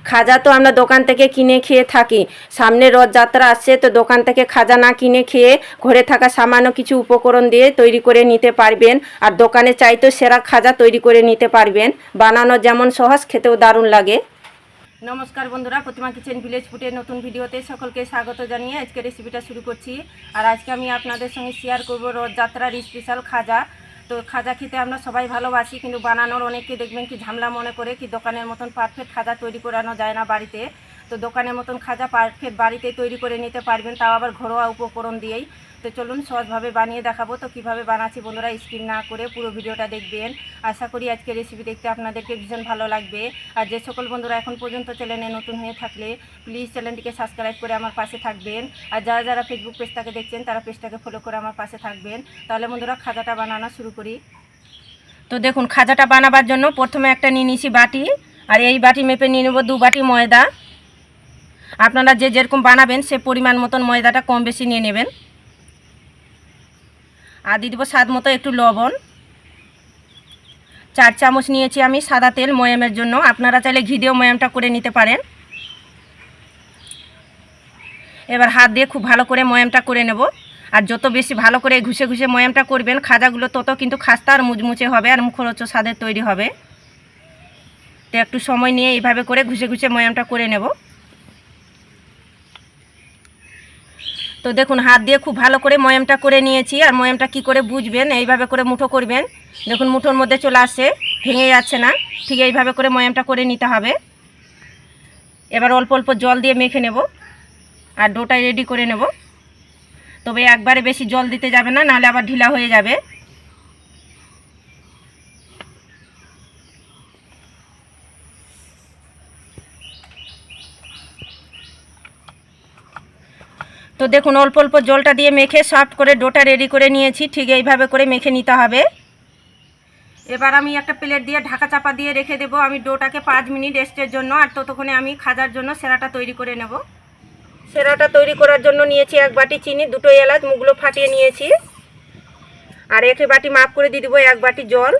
খাজা তো আমরা দোকান থেকে কিনে খেয়ে থাকি। সামনে রথযাত্রা আসছে, তো দোকান থেকে খাজা না কিনে খেয়ে ঘরে থাকা সামান্য কিছু উপকরণ দিয়ে তৈরি করে নিতে পারবেন। আর দোকানে চাইতেও সেরা খাজা তৈরি করে নিতে পারবেন। বানানো যেমন সহজ, খেতেও দারুণ লাগে। নমস্কার বন্ধুরা, প্রতিমা কিচেন ভিলেজ ফুডের নতুন ভিডিওতে সকলকে স্বাগত জানিয়ে আজকে রেসিপিটা শুরু করছি। আর আজকে আমি আপনাদের সঙ্গে শেয়ার করব রথযাত্রার স্পেশাল খাজা। তো খাজা খেতে আমরা সবাই ভালোবাসি, কিন্তু বানানোর অনেকে দেখবেন কি ঝামেলা মনে করে কি দোকানের মতন পারফেক্ট খাজা তৈরি করানো যায় না বাড়িতে। তো দোকানের মতন খাজা পারফেক্ট বাড়িতেই তৈরি করে নিতে পারবেন, তাও আবার ঘরোয়া উপকরণ দিয়েই। তো চলুন সহজভাবে বানিয়ে দেখাবো। তো কীভাবে বানাচ্ছি বন্ধুরা স্কিপ না করে পুরো ভিডিওটা দেখবেন। আশা করি আজকে রেসিপি দেখতে আপনাদেরকে ভীষণ ভালো লাগবে। আর যে সকল বন্ধুরা এখন পর্যন্ত চ্যানেলে নতুন হয়ে থাকলে প্লিজ চ্যানেলটিকে সাবস্ক্রাইব করে আমার পাশে থাকবেন। আর যারা যারা ফেসবুক পেজটাকে দেখছেন তারা পেজটাকে ফলো করে আমার পাশে থাকবেন। তাহলে বন্ধুরা খাজাটা বানানো শুরু করি। তো দেখুন, খাজাটা বানাবার জন্য প্রথমে একটা নিয়ে নিয়েছি বাটি, আর এই বাটি মেপে নিয়ে নেব 2 বাটি ময়দা। আপনারা যে যেরকম বানাবেন সে পরিমাণ মতন ময়দাটা কম বেশি নিয়ে নেবেন। আর দিয়ে দেবো স্বাদ মতো একটু লবণ। 4 চামচ নিয়েছি আমি সাদা তেল ময়ামের জন্য, আপনারা চাইলে ঘি দিয়েও ময়ামটা করে নিতে পারেন। এবার হাত দিয়ে খুব ভালো করে ময়ামটা করে নেব। আর যত বেশি ভালো করে ঘুষে ঘুষে ময়ামটা করবেন খাজাগুলো তত কিন্তু খাস্তা আর মুচমুচে হবে আর মুখরোচক স্বাদের তৈরি হবে। তো একটু সময় নিয়ে এইভাবে করে ঘুষে ঘুষে ময়ামটা করে নেব। তো দেখুন, হাত দিয়ে খুব ভালো করে ময়ামটা করে নিয়েছি। আর ময়ামটা কি করে বুঝবেন, এইভাবে করে মুঠো করবেন। দেখুন মুঠোর মধ্যে চলে আসছে, ভেঙে যাচ্ছে না। ঠিক এইভাবে করে ময়ামটা করে নিতে হবে। এবার অল্প অল্প জল দিয়ে মেখে নেব আর ডোটা রেডি করে নেব। তবে একবারে বেশি জল দিতে যাবে না, নাহলে আবার ঢিলা হয়ে যাবে। তো দেখুন অল্প অল্প জলটা দিয়ে মেখে সফট করে ডোটা রেডি করে নিয়েছি। ঠিক এইভাবে করে মেখে নিতে হবে। এবার আমি একটা প্লেট দিয়ে ঢাকা চাপা দিয়ে রেখে দেব আমি ডোটাকে 5 মিনিট রেস্টের জন্য। আর ততক্ষণে আমি খাজার জন্য সেরাটা তৈরি করে নেব। সেরাটা তৈরি করার জন্য নিয়েছি 1 বাটি চিনি, 2টো এলাচ মুখগুলো ফাটিয়ে নিয়েছি। আর 1 বাটি মাপ করে দিয়ে দেবো 1 বাটি জল।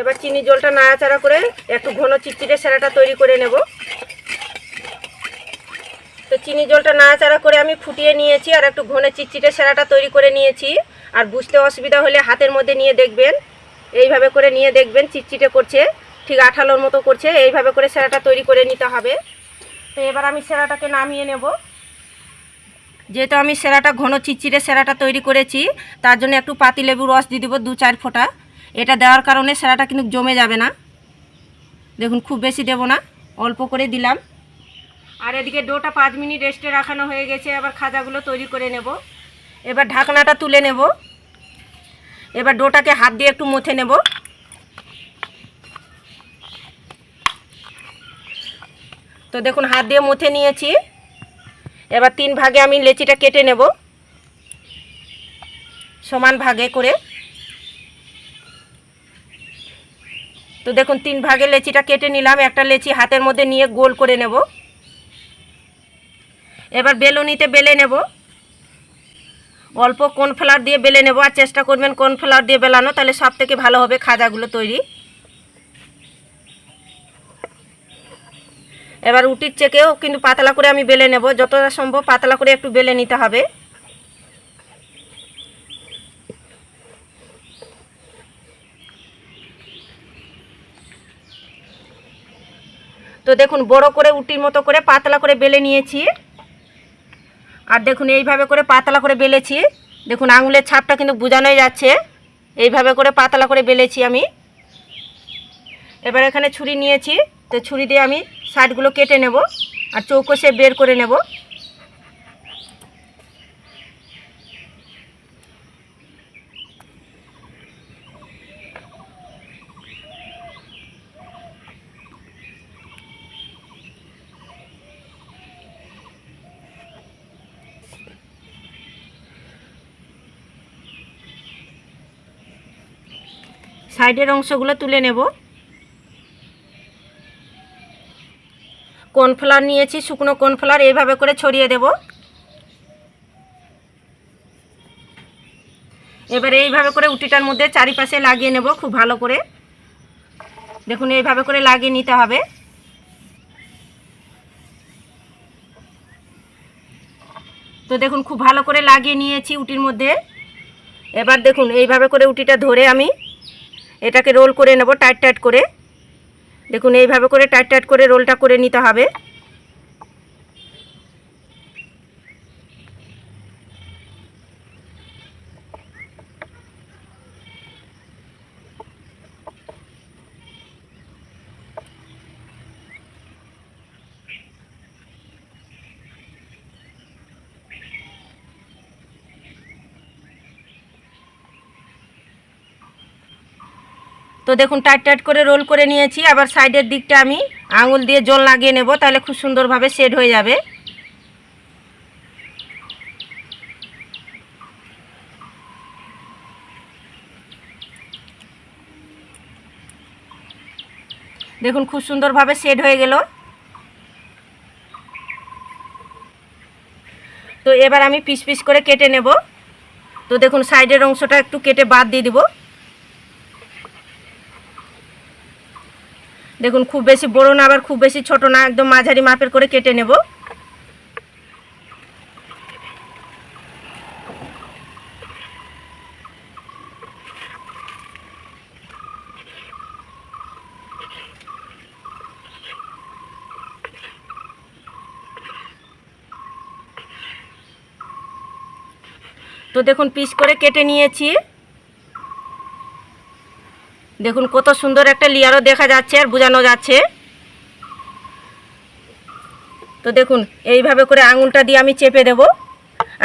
এবার চিনি জলটা নাড়াচাড়া করে একটু ঘন চিটচিটে সেরাটা তৈরি করে নেব। তো চিনি জলটা নাড়াচাড়া করে আমি ফুটিয়ে নিয়েছি আর একটু ঘন চিটচিটে সেরাটা তৈরি করে নিয়েছি। আর বুঝতে অসুবিধা হলে হাতের মধ্যে নিয়ে দেখবেন, এইভাবে করে নিয়ে দেখবেন চিটচিটে করছে, ঠিক আঠালোর মতো করছে। এইভাবে করে সেরাটা তৈরি করে নিতে হবে। তো এবার আমি সেরাটাকে নামিয়ে নেব। যেহেতু আমি সেরাটা ঘন চিটচিটে সেরাটা তৈরি করেছি, তার জন্য একটু পাতিলেবুর রস দিয়ে দেবো 2-4 ফোঁটা। এটা দেওয়ার কারণে সেরাটা কিন্তু জমে যাবে না। দেখুন খুব বেশি দেব না, অল্প করে দিলাম। আর এদিকে ডোটা 5 মিনিট রেস্টে রাখানো হয়ে গেছে। এবার খাজাগুলো তৈরি করে নেব। এবার ঢাকনাটা তুলে নেব। এবার ডোটাকে হাত দিয়ে একটু মুছে নেব। তো দেখুন হাত দিয়ে মুছে নিয়েছি। এবার 3 ভাগে আমি লেচিটা কেটে নেব, সমান ভাগে করে। তো দেখুন 3 ভাগে লেচিটা কেটে নিলাম। একটা লেচি হাতের মধ্যে নিয়ে গোল করে নেব। এবার বেলুনিতে বেলে নেব। অল্প কর্নফ্লাওয়ার দিয়ে বেলে নেব। আর চেষ্টা করবেন কর্নফ্লাওয়ার দিয়ে বেলানো, তাহলে সব থেকে ভালো হবে খাজাগুলো তৈরি। এবার রুটির চেকেও কিন্তু পাতলা করে আমি বেলে নেব, যতটা সম্ভব পাতলা করে একটু বেলে নিতে হবে। তো দেখুন বড় করে রুটির মতো করে পাতলা করে বেলে নিয়েছি। আর দেখুন এইভাবে করে পাতলা করে বেলেছি। দেখুন আঙুলের ছাপটা কিন্তু বোঝানোই যাচ্ছে। এইভাবে করে পাতলা করে বেলেছি আমি। এবার এখানে ছুরি নিয়েছি, তো ছুরি দিয়ে আমি সাইডগুলো কেটে নেব আর চৌকো শেপ বের করে নেব। সাইডের অংশগুলো তুলে নেব। কর্নফ্লাওয়ার নিয়েছি, শুকনো কর্নফ্লাওয়ার এইভাবে করে ছড়িয়ে দেব। এবার এইভাবে করে উটিটার মধ্যে চারিপাশে লাগিয়ে নেব খুব ভালো করে। দেখুন এইভাবে করে লাগিয়ে নিতে হবে। তো দেখুন খুব ভালো করে লাগিয়ে নিয়েছি উটির মধ্যে। এবার দেখুন এইভাবে করে উটিটা ধরে আমি এটাকে রোল করে নেব টাইট টাইট করে। দেখুন এইভাবে করে টাইট টাইট করে রোলটা করে নিতে হবে। তো দেখুন টাইট টাইট করে রোল করে নিয়েছি। আবার সাইডের দিকটা আমি আঙুল দিয়ে জল লাগিয়ে নেব, তাহলে খুব সুন্দরভাবে সেট হয়ে যাবে। দেখুন খুব সুন্দরভাবে সেট হয়ে গেল। তো এবার আমি পিস পিস করে কেটে নেব। তো দেখুন সাইডের অংশটা একটু কেটে বাদ দিয়ে দিব। দেখুন খুব বেশি বড় না আবার খুব বেশি ছোট না, একদম মাঝারি মাপের করে কেটে নেব। তো দেখুন পিস করে কেটে নিয়েছি। দেখুন কত সুন্দর একটা লেয়ারও দেখা যাচ্ছে আর বোঝানো যাচ্ছে। তো দেখুন এইভাবে করে আঙুলটা দিয়ে আমি চেপে দেব,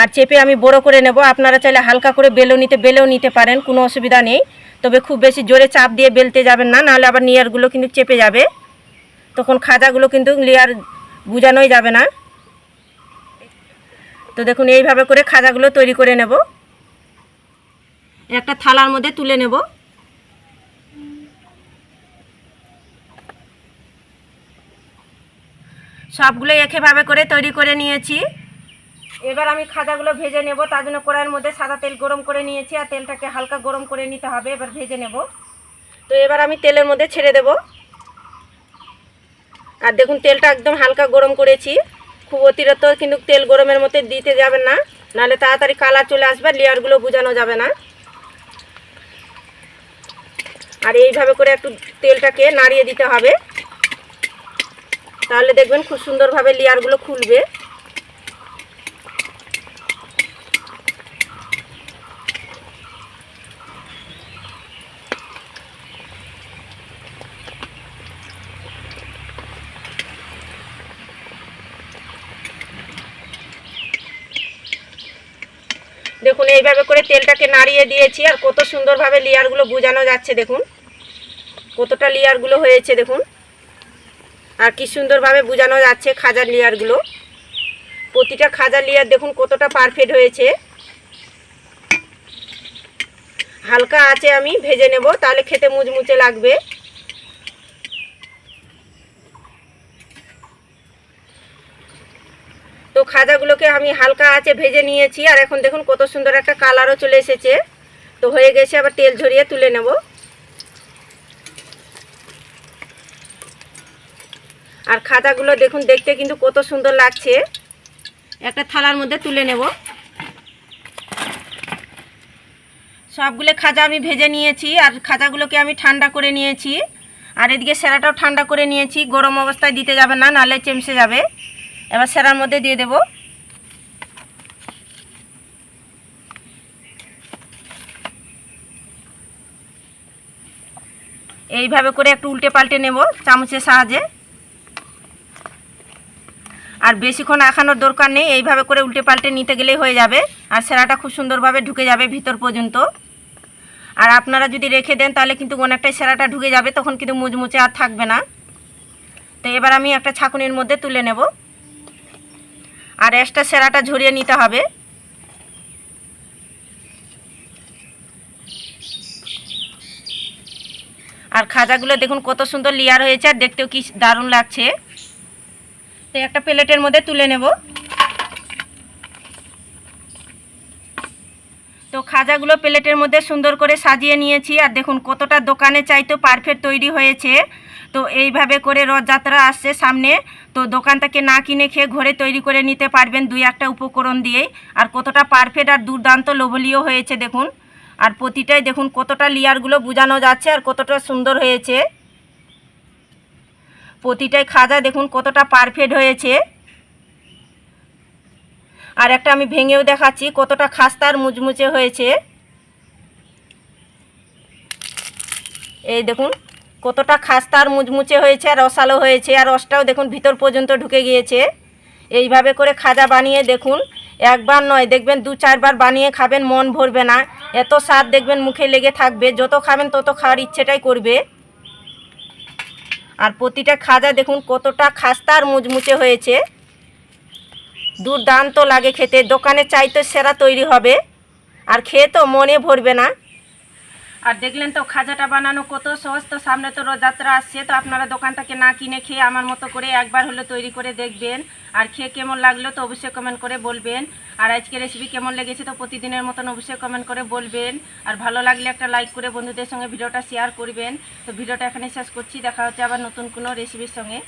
আর চেপে আমি বড় করে নেব। আপনারা চাইলে হালকা করে বেলেও নিতে পারেন, কোনো অসুবিধা নেই। তবে খুব বেশি জোরে চাপ দিয়ে বেলতে যাবেন না, নাহলে আবার লেয়ারগুলো কিন্তু চেপে যাবে, তখন খাজাগুলো কিন্তু লেয়ার বোঝানোই যাবে না। তো দেখুন এইভাবে করে খাজাগুলো তৈরি করে নেব। একটা থালার মধ্যে তুলে নেব। সবগুলো একইভাবে করে তৈরি করে নিয়েছি। এবার আমি খাজাগুলো ভেজে নেব। তার জন্য কড়াইয়ের মধ্যে সাদা তেল গরম করে নিয়েছি, আর তেলটাকে হালকা গরম করে নিতে হবে। এবার ভেজে নেব। তো এবার আমি তেলের মধ্যে ছেড়ে দেব। আর দেখুন তেলটা একদম হালকা গরম করেছি, খুব অতিরিক্ত কিন্তু তেল গরমের মধ্যে দিতে যাবেন না, নাহলে তাড়াতাড়ি কালার চলে আসবে, লেয়ারগুলো বোঝানো যাবে না। আর এইভাবে করে একটু তেলটাকে নাড়িয়ে দিতে হবে, তাহলে দেখবেন খুব সুন্দরভাবে লেয়ারগুলো খুলবে। দেখুন এইভাবে করে তেলটাকে নাড়িয়ে দিয়েছি, আর কত সুন্দরভাবে লেয়ারগুলো বোঝানো যাচ্ছে। দেখুন কতটা লেয়ারগুলো হয়েছে, দেখুন আর কি সুন্দরভাবে বোঝানো যাচ্ছে খাজার লেয়ারগুলো। প্রতিটা খাজার লেয়ার দেখুন কতটা পারফেক্ট হয়েছে। হালকা আঁচে আমি ভেজে নেব, তাহলে খেতে মুচমুচে লাগবে। তো খাজাগুলোকে আমি হালকা আঁচে ভেজে নিয়েছি, আর এখন দেখুন কত সুন্দর একটা কালারও চলে এসেছে। তো হয়ে গেছে, আবার তেল ঝরিয়ে তুলে নেব। আর খাজাগুলো দেখুন দেখতে কিন্তু কত সুন্দর লাগছে। একটা থালার মধ্যে তুলে নেব। সবগুলো খাজা আমি ভেজে নিয়েছি, আর খাজাগুলোকে আমি ঠান্ডা করে নিয়েছি। আর এদিকে সেরাটাও ঠান্ডা করে নিয়েছি। গরম অবস্থায় দিতে যাবে না, নাহলে চেমসে যাবে। এবার সেরার মধ্যে দিয়ে দেব। এইভাবে করে একটু উল্টে পাল্টে নেব চামচের সাহায্যে। আর বেশিক্ষণ আঁকানোর দরকার নেই, এইভাবে করে উল্টে পাল্টে নিতে গেলেই হয়ে যাবে, আর সেরাটা খুব সুন্দরভাবে ঢুকে যাবে ভিতর পর্যন্ত। আর আপনারা যদি রেখে দেন তাহলে কিন্তু অনেকটাই সেরাটা ঢুকে যাবে, তখন কিন্তু মুচমুচে আর থাকবে না। তো এবার আমি একটা ছাঁকুনির মধ্যে তুলে নেব, আর এক্সট্রা সেরাটা ঝরিয়ে নিতে হবে। আর খাজাগুলো দেখুন কত সুন্দর লেয়ার হয়েছে, আর দেখতেও কি দারুণ লাগছে। তো একটা প্লেটের মধ্যে তুলে নেব। তো তো খাজাগুলো প্লেটের মধ্যে সুন্দর করে সাজিয়ে নিয়েছি। আর দেখুন কতটা দোকানে চাইতো পারফেক্ট তৈরি হয়েছে। তো এইভাবে করে রথযাত্রা আসছে সামনে, তো দোকান থেকে না কিনে খেয়ে ঘরে তৈরি করে নিতে পারবেন 2-1টা উপকরণ দিয়েই। আর কতটা পারফেক্ট আর দুর্দান্ত লোভনীয় হয়েছে দেখুন। আর প্রতিটাই দেখুন কতটা লেয়ারগুলো বোঝানো যাচ্ছে আর কতটা সুন্দর হয়েছে। প্রতিটাই খাজা দেখুন কতটা পারফেক্ট হয়েছে। আর একটা আমি ভেঙেও দেখাচ্ছি কতটা খাস্তার মুচমুচে হয়েছে। এই দেখুন কতটা খাস্তার মুচমুচে হয়েছে আর রসালো হয়েছে। আর রসটাও দেখুন ভিতর পর্যন্ত ঢুকে গিয়েছে। এইভাবে করে খাজা বানিয়ে দেখুন, একবার নয় দেখবেন 2-4 বার বানিয়ে খাবেন, মন ভরবে না। এত স্বাদ দেখবেন মুখে লেগে থাকবে, যত খাবেন তত খাওয়ার ইচ্ছেটাই করবে। আর প্রতিটা খাজা দেখুন কতটা খাস্তা আর মুচমুচে হয়েছে, দুর্দান্ত লাগে খেতে। দোকানে চাইতে সেরা তৈরি হবে আর খেয়ে তো মনে ভরবে না। আর দেখলেন তো খাজাটা বানানো কত সহজ। তো সামনে তো রথযাত্রা আসছে, তো আপনারা দোকান থেকে না কিনে খেয়ে আমার মতো করে একবার হলো তৈরি করে দেখবেন। আর খেয়ে কেমন লাগলো তো অবশ্যই কমেন্ট করে বলবেন। আর আজকে রেসিপি কেমন লেগেছে তো প্রতিদিনের মতন অবশ্যই কমেন্ট করে বলবেন। আর ভালো লাগলে একটা লাইক করে বন্ধুদের সঙ্গে ভিডিওটা শেয়ার করবেন। তো ভিডিওটা এখানে শেষ করছি, দেখা হচ্ছে আবার নতুন কোনো রেসিপির সঙ্গে।